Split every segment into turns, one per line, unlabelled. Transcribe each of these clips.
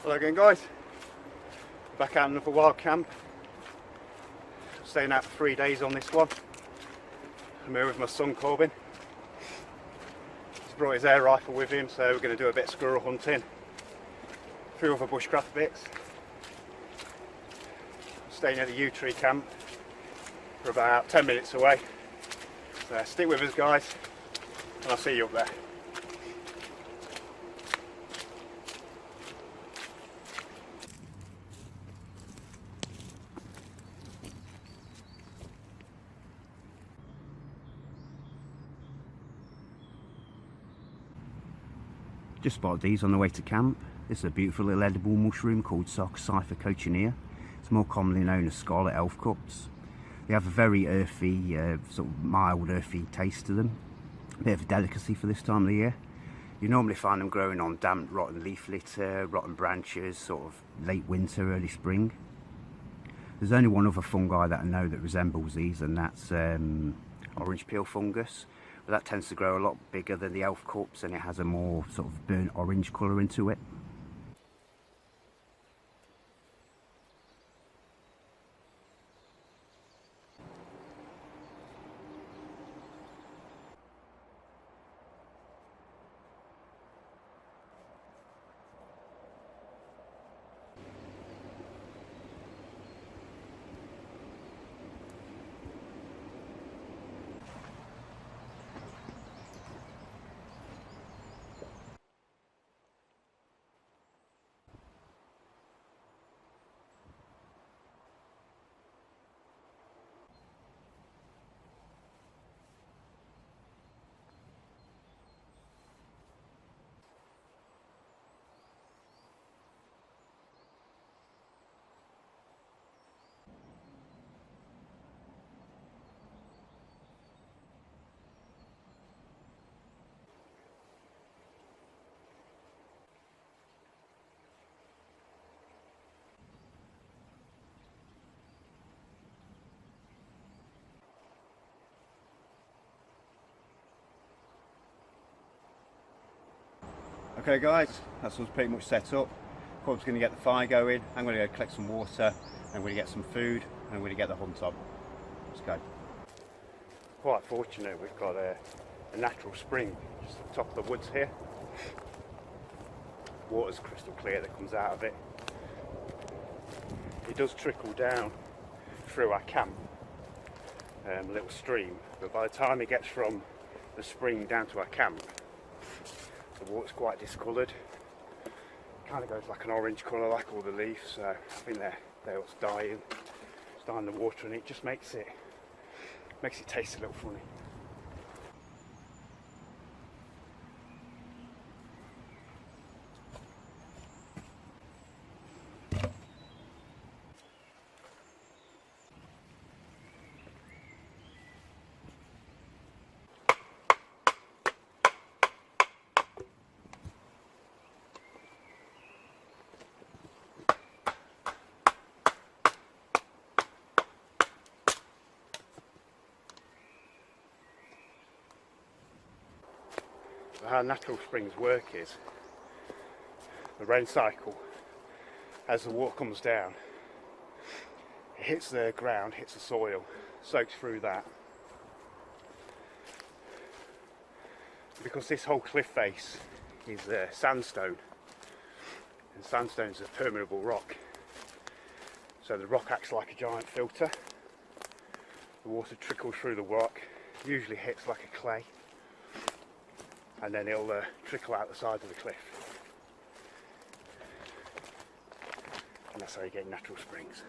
Hello again guys, back out another wild camp. Staying out for 3 days on this one. I'm here with my son Corbin. He's brought his air rifle with him, so we're going to do a bit of squirrel hunting, a few other bushcraft bits. Staying at the yew tree camp. We're about 10 minutes away, so stick with us guys and I'll see you up there. Just spotted these on the way to camp. This is a beautiful little edible mushroom called Cypher cochineal. It's more commonly known as scarlet elf cups. They have a very earthy, sort of mild earthy taste to them. A bit of a delicacy for this time of the year. You normally find them growing on damp, rotten leaf litter, rotten branches, sort of late winter, early spring. There's only one other fungi that I know that resembles these, and that's orange peel fungus. But that tends to grow a lot bigger than the elf cups, and it has a more sort of burnt orange colour into it. Okay guys, that's what's pretty much set up. Corb's going to get the fire going, I'm going to go collect some water, I'm going to get some food, and I'm going to get the hunt on. Let's go. Quite fortunate, we've got a natural spring just at the top of the woods here. Water's crystal clear that comes out of it. It does trickle down through our camp, a little stream, but by the time it gets from the spring down to our camp, the water's quite discoloured. Kind of goes like an orange colour, like all the leaves. So I think they're what's dying. It's dying the water, and it just makes it taste a little funny. How natural springs work is the rain cycle. As the water comes down, it hits the ground, hits the soil, soaks through that. Because this whole cliff face is sandstone, and sandstone is a permeable rock, so the rock acts like a giant filter. The water trickles through the rock, usually hits like a clay, and then it'll trickle out the side of the cliff. And that's how you get natural springs.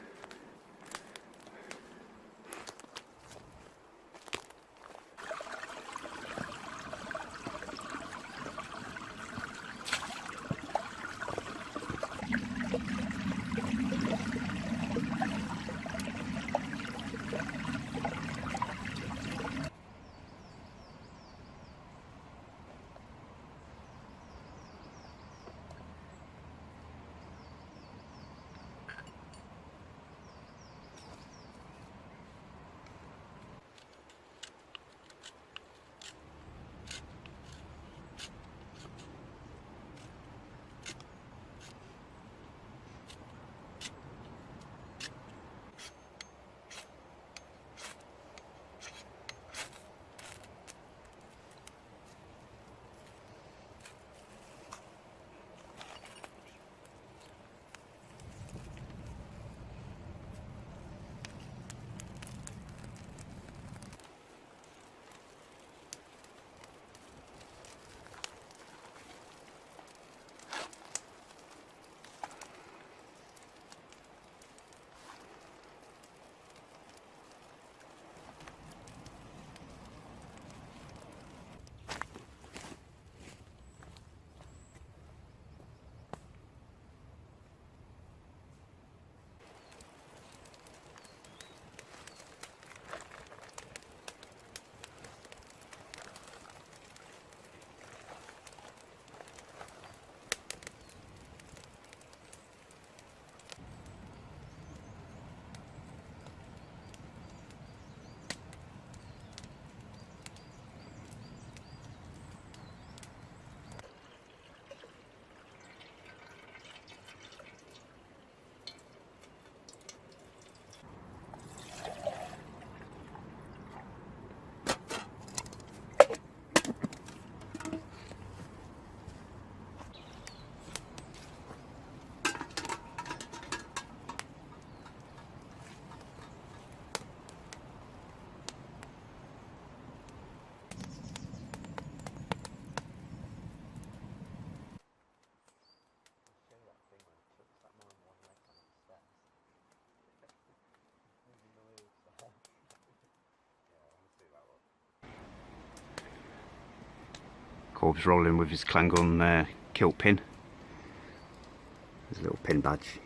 Corb's rolling with his Klangon kilt pin. There's a little pin badge.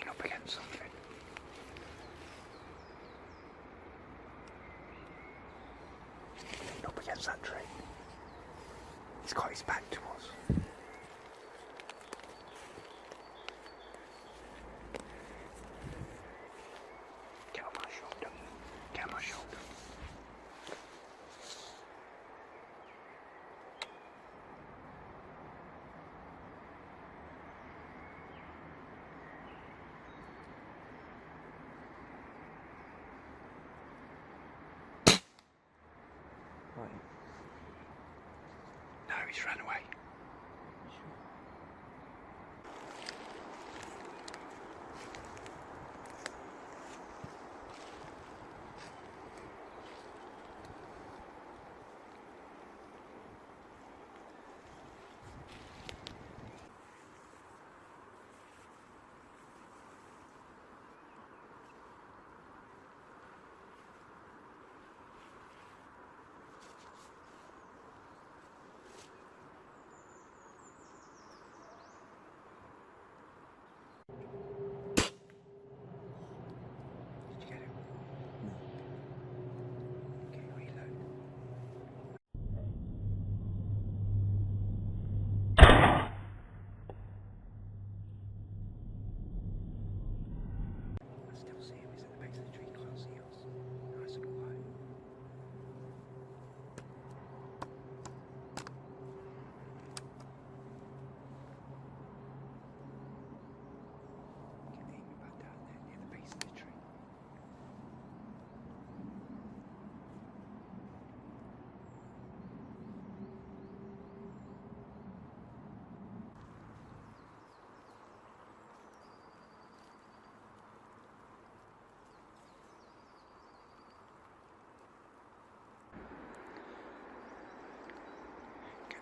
Up against something. Lean up against that tree. He's got his back to us. Get on my shoulder. Get on my shoulder. No, he's run away.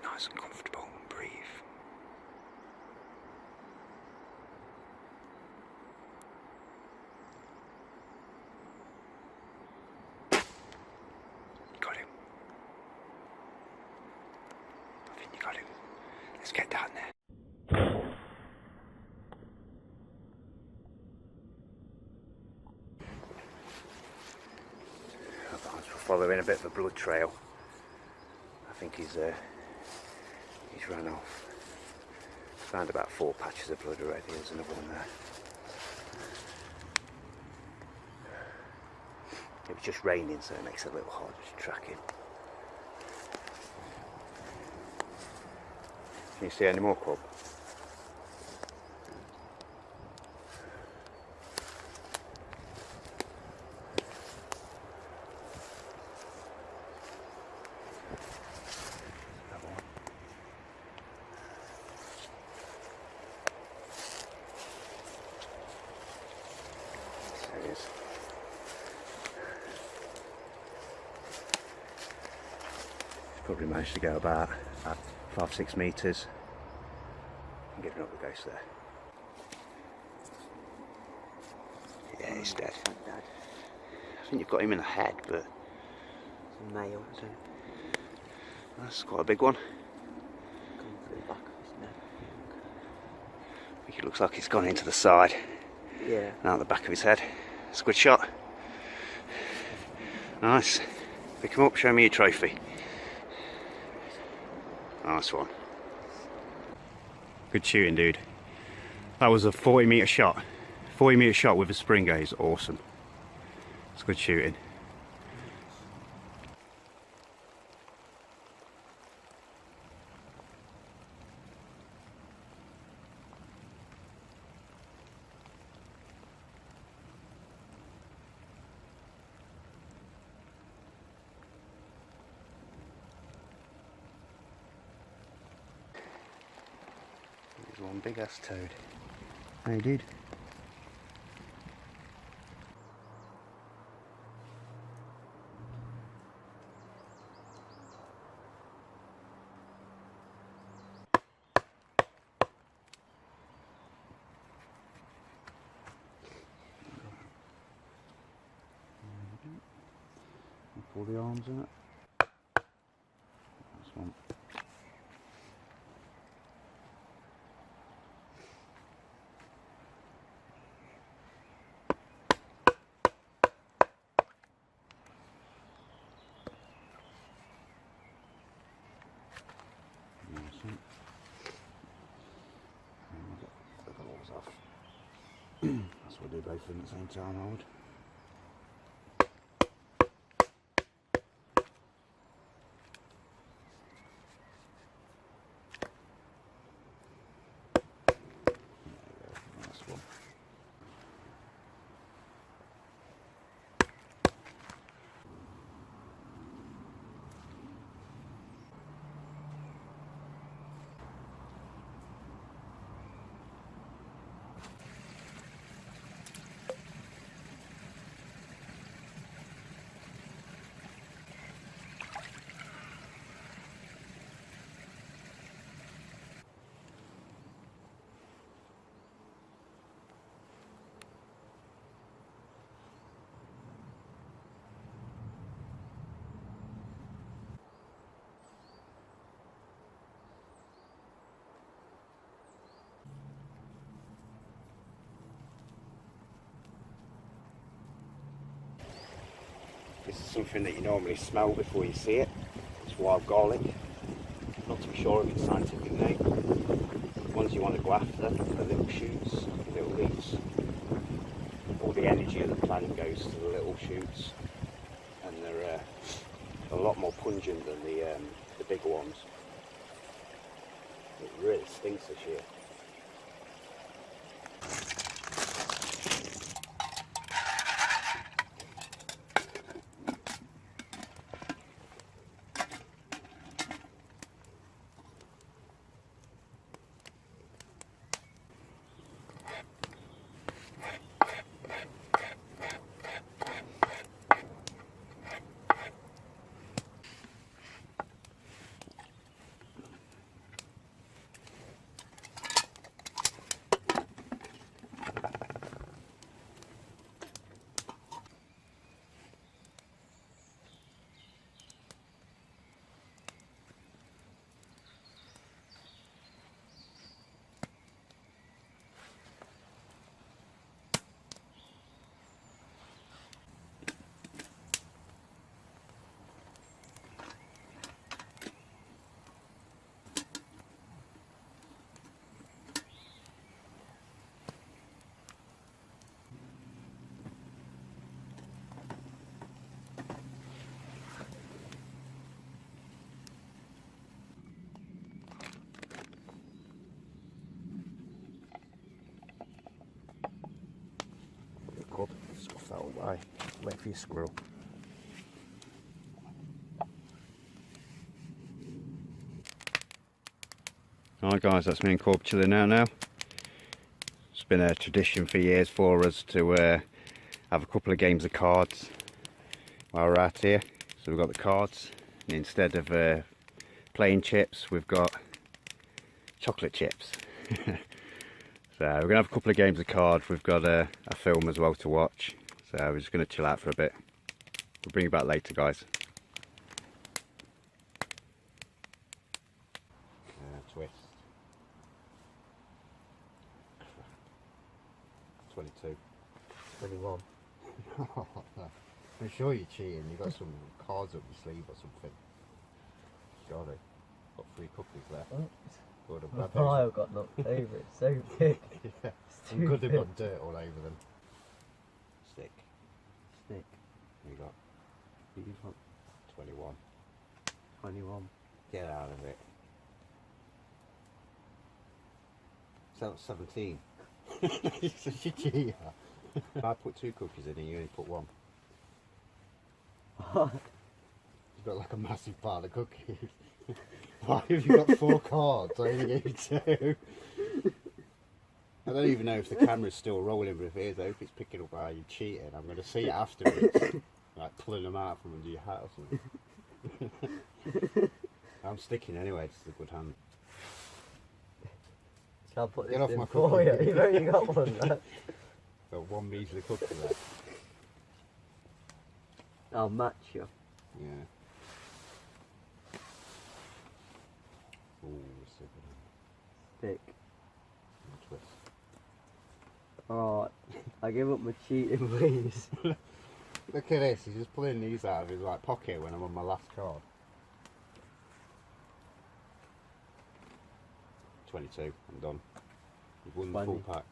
Nice and comfortable and breathe. You got him. I think you got him. Let's get down there. Otherwise we're following a bit of a blood trail. I think he's run off. Found about 4 patches of blood already. There's another one there. It was just raining, so it makes it a little harder to track him. Can you see any more cub? There he is. Probably managed to go about 5-6 metres. I'm giving up the ghost there. Yeah, he's dead. I think you've got him in the head, but
It's a male, isn't it?
that's quite a big one.
Coming through the back of his neck.
I think it looks like he's gone into the side
Yeah.
and out the back of his head. It's a good shot. Nice. Pick him up, show me your trophy. Nice one. Good shooting, dude. That was a 40-metre shot. 40-metre shot with a Springer is awesome. It's good shooting. There's one big ass toad. Hey, dude. Pull the arms in it. That's one. That's what we do both of them at the same time, I would. Nice one. This is something that you normally smell before you see it. It's wild garlic. Not too sure of its scientific name. The ones you want to go after, the little shoots, the little leaves. All the energy of the plant goes to the little shoots, and they're a lot more pungent than the bigger ones. It really stinks this year. cub. Scuff that away. Wait for your squirrel. Alright guys, that's me and Corb chilling out now. It's been a tradition for years for us to have a couple of games of cards while we're out here. So we've got the cards, and instead of plain chips, we've got chocolate chips. So we're going to have a couple of games of cards. We've got a film as well to watch. So we're just going to chill out for a bit. We'll bring you back later, guys. Twist. 22.
21.
I'm sure you're cheating. You've got some cards up your sleeve or something. Got it. Got 3 cookies left. Good, I'm glad
My pile got knocked over. It's so big.
Yeah. I'm good they've got dirt all over them. Stick.
Stick.
You got
You got
21.
21.
Get out of it. So 17. It's such a cheater. If I put 2 cookies in and you only put 1. You've got like a massive pile of cookies. Why have you got 4 cards? I only gave you 2. I don't even know if the camera's still rolling, but if it is, I hope it's picking up how you're cheating. I'm going to see it afterwards, like pulling them out from under your hat or something. I'm sticking anyway, it's a good hand.
I'll put
Get
this
off
in
my
for
cookie.
you. You've only got one left.
Got 1 measly cookie left.
I'll match you.
Yeah. Ooh, so good.
Stick.
Twist.
Alright. I give up my cheating ways.
Look at this, he's just pulling these out of his like pocket when I'm on my last card. 22, I'm done. You've won the full pack.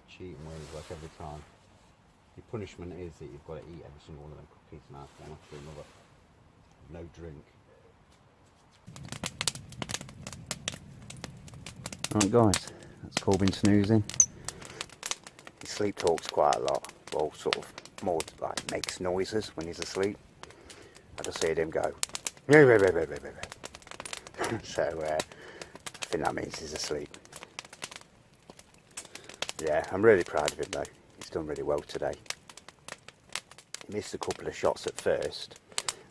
Cheating ways like every time. Your punishment is that you've got to eat every single one of them cookies now, one after another. No drink. Right guys, that's Corbin snoozing. He sleep talks quite a lot. Well, sort of more like makes noises when he's asleep. I just heard him go. So I think that means he's asleep. Yeah, I'm really proud of him though. He's done really well today. He missed a couple of shots at first.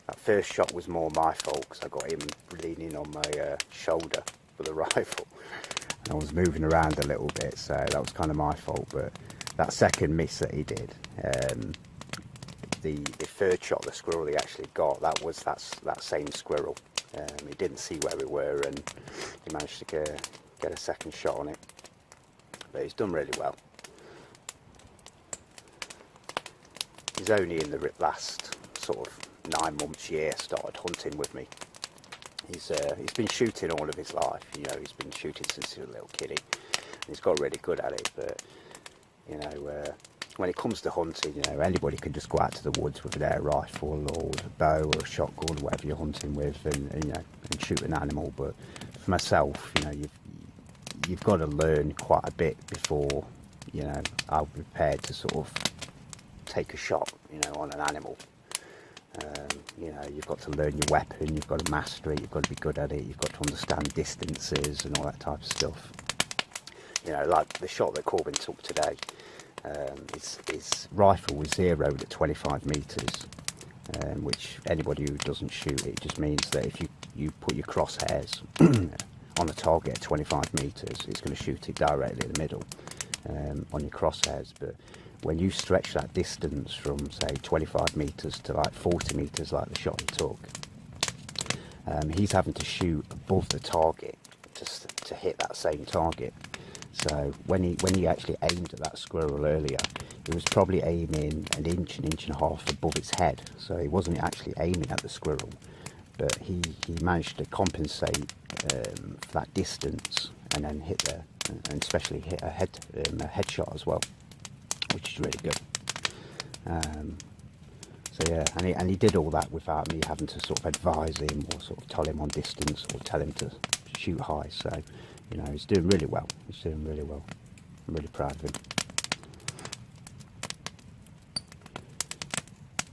That first shot was more my fault because I got him leaning on my shoulder for the rifle. And I was moving around a little bit, so that was kind of my fault. But that second miss that he did, the third shot, the squirrel he actually got, that was that same squirrel. He didn't see where we were, and he managed to get a second shot on it. But he's done really well. He's only in the last sort of 9 months, year, started hunting with me. He's been shooting all of his life. You know, he's been shooting since he was a little kiddie. And he's got really good at it. But you know, when it comes to hunting, you know, anybody can just go out to the woods with their rifle or a bow or a shotgun, whatever you're hunting with, and you know, and shoot an animal. But for myself, you know, you've got to learn quite a bit before, you know, I'll be prepared to sort of take a shot, you know, on an animal. You know, you've got to learn your weapon, you've got to master it, you've got to be good at it, you've got to understand distances and all that type of stuff. You know, like the shot that Corbin took today, his rifle was zeroed at 25 metres, which anybody who doesn't shoot it just means that if you put your crosshairs on a target at 25 metres, it's going to shoot it directly in the middle on your crosshairs. But when you stretch that distance from say 25 metres to like 40 metres like the shot he took, he's having to shoot above the target to hit that same target. So when he actually aimed at that squirrel earlier, he was probably aiming an inch and a half above its head. So he wasn't actually aiming at the squirrel, but he managed to compensate for that distance and then and especially hit a headshot as well, which is really good. So yeah, and he did all that without me having to sort of advise him or sort of tell him on distance or tell him to shoot high. So you know, he's doing really well. He's doing really well. I'm really proud of him.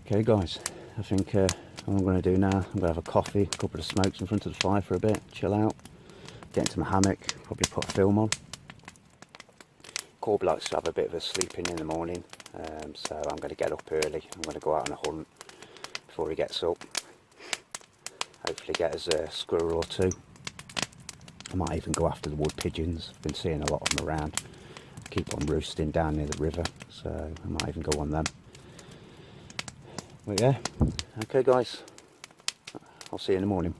Okay guys, I think what I'm going to do now, I'm going to have a coffee, a couple of smokes in front of the fire for a bit, chill out, get into my hammock, probably put a film on. Corb likes to have a bit of a sleep in the morning, so I'm going to get up early. I'm going to go out on a hunt before he gets up. Hopefully get us a squirrel or two. I might even go after the wood pigeons. I've been seeing a lot of them around. Keep on roosting down near the river, so I might even go on them. But yeah, okay guys, I'll see you in the morning.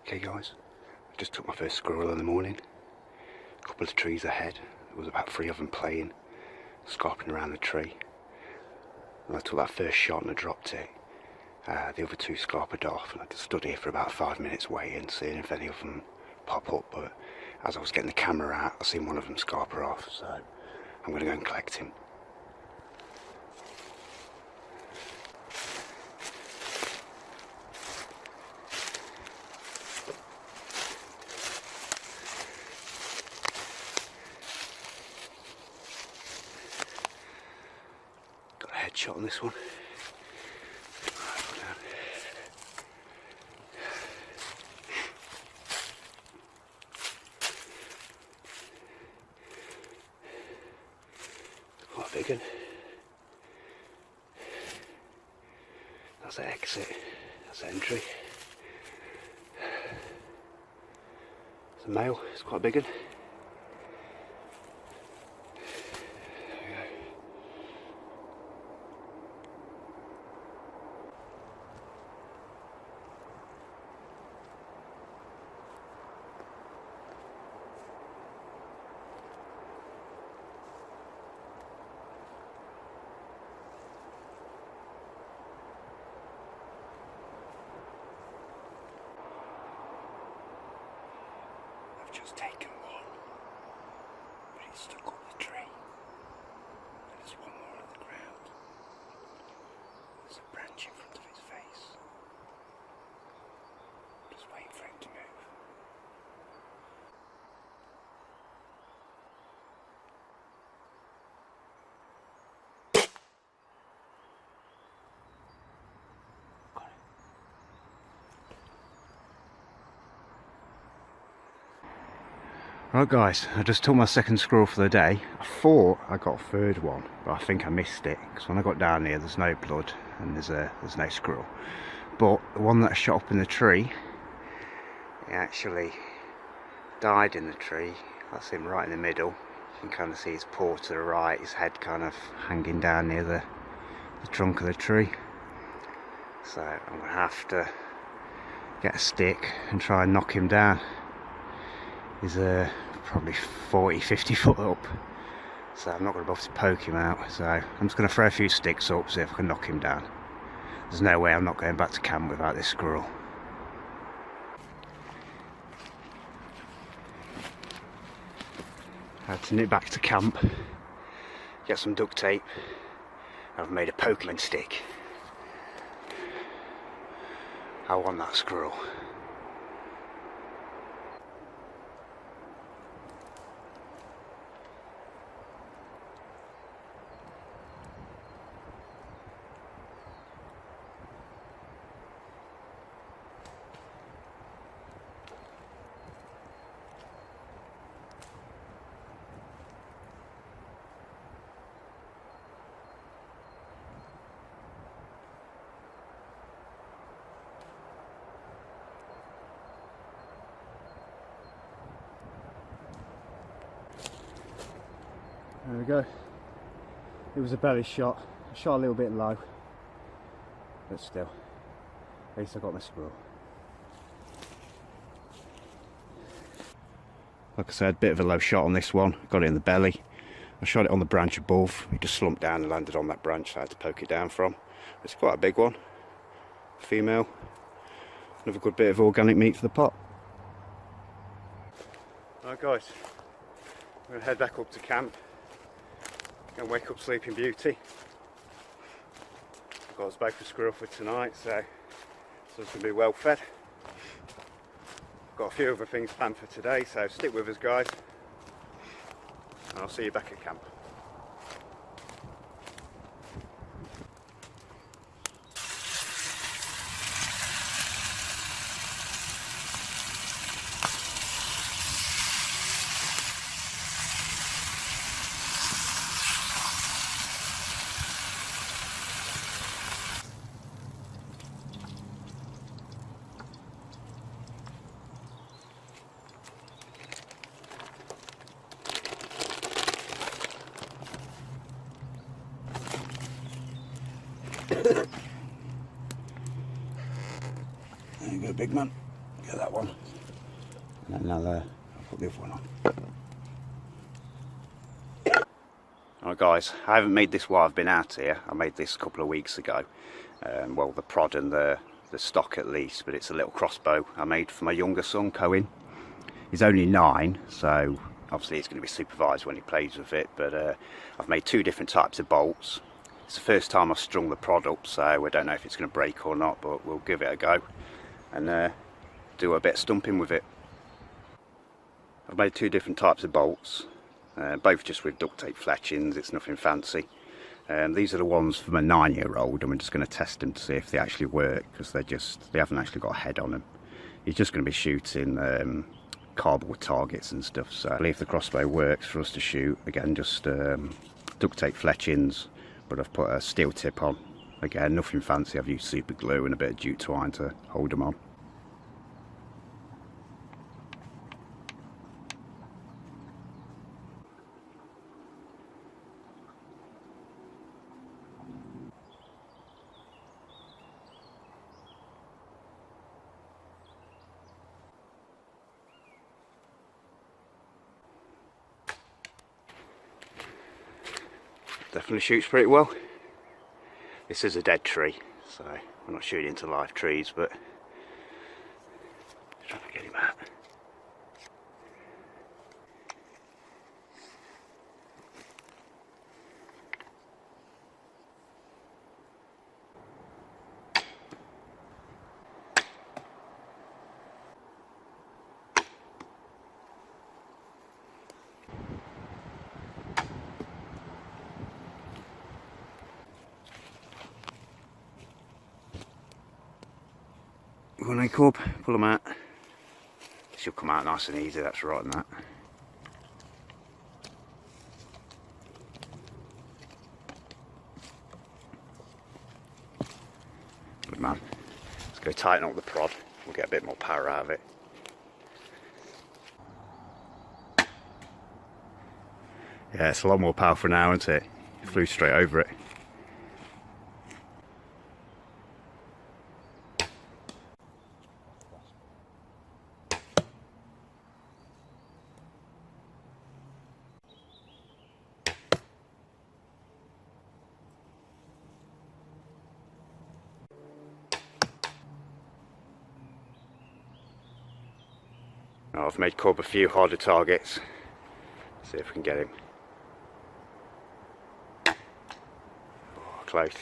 Okay guys, I just took my first squirrel in the morning. A couple of trees ahead, there was about 3 of them playing, scarping around the tree. And I took that first shot and I dropped it. The other 2 scarpered off, and I just stood here for about 5 minutes waiting, seeing if any of them pop up, but as I was getting the camera out, I seen one of them scarper off, so I'm going to go and collect him. Got a headshot on this one. Quite a big one. That's the exit. That's the entry. It's a male, it's quite a big one. Just taken one, but he's stuck up the tree. There's one more on the ground. There's a branch in front of his face. Just waiting for him to move. Right guys, I just took my second squirrel for the day. I thought I got a third one, but I think I missed it because when I got down here there's no blood and there's no squirrel. But the one that I shot up in the tree, he actually died in the tree. That's him right in the middle. You can kind of see his paw to the right, his head kind of hanging down near the trunk of the tree. So I'm going to have to get a stick and try and knock him down. He's probably 40-50 foot up, so I'm not going to bother to poke him out. So I'm just going to throw a few sticks up, see if I can knock him down. There's no way I'm not going back to camp without this squirrel. I had to nip back to camp, get some duct tape. I've made a poking stick. I want that squirrel. There we go. It was a belly shot. I shot a little bit low, but still, at least I got my squirrel. Like I said, bit of a low shot on this one. Got it in the belly. I shot it on the branch above. It just slumped down and landed on that branch so I had to poke it down from. It's quite a big one. Female. Another good bit of organic meat for the pot. Alright guys, I'm going to head back up to camp. Gonna wake up Sleeping Beauty. I've got us both a squirrel for tonight, so it's going to be well fed. Got a few other things planned for today, so stick with us guys, and I'll see you back at camp. There you go, big man. Get that one. And then I'll put the other one on. Alright guys, I haven't made this while I've been out here. I made this a couple of weeks ago. Well, the prod and the stock at least, but it's a little crossbow I made for my younger son, Cohen. He's only 9, so obviously he's going to be supervised when he plays with it, but I've made 2 different types of bolts. It's the first time I've strung the prod up, so I don't know if it's going to break or not, but we'll give it a go and do a bit of stumping with it. I've made 2 different types of bolts, both just with duct tape fletchings. It's nothing fancy. These are the ones for my 9-year-old, and we're just going to test them to see if they actually work, because they haven't actually got a head on them. He's just going to be shooting cardboard targets and stuff, so I believe the crossbow works for us to shoot. Again, just duct tape fletchings, but I've put a steel tip on Again, nothing fancy. I've used super glue and a bit of jute twine to hold them on. Definitely shoots pretty well. This is a dead tree, so we're not shooting into live trees, but trying to get him out. Go on then, Cub, pull them out. She'll come out nice and easy, that's right on that. Good man. Let's go tighten up the prod, we'll get a bit more power out of it. Yeah, it's a lot more powerful now, isn't it? It flew straight over it. I've made Cub a few harder targets. See if we can get him. Oh, close.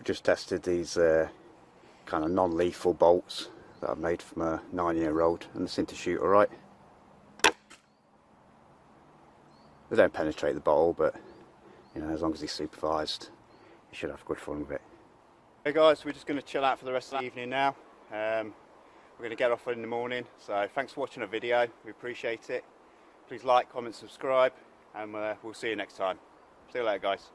Just tested these kind of non-lethal bolts that I've made from a 9-year-old, and they seem to shoot alright. They don't penetrate the bottle, but you know, as long as he's supervised, you should have good fun with it. Hey guys, we're just going to chill out for the rest of the evening now. We're going to get off in the morning, so thanks for watching the video, we appreciate it. Please like, comment, subscribe, and we'll see you next time. See you later guys.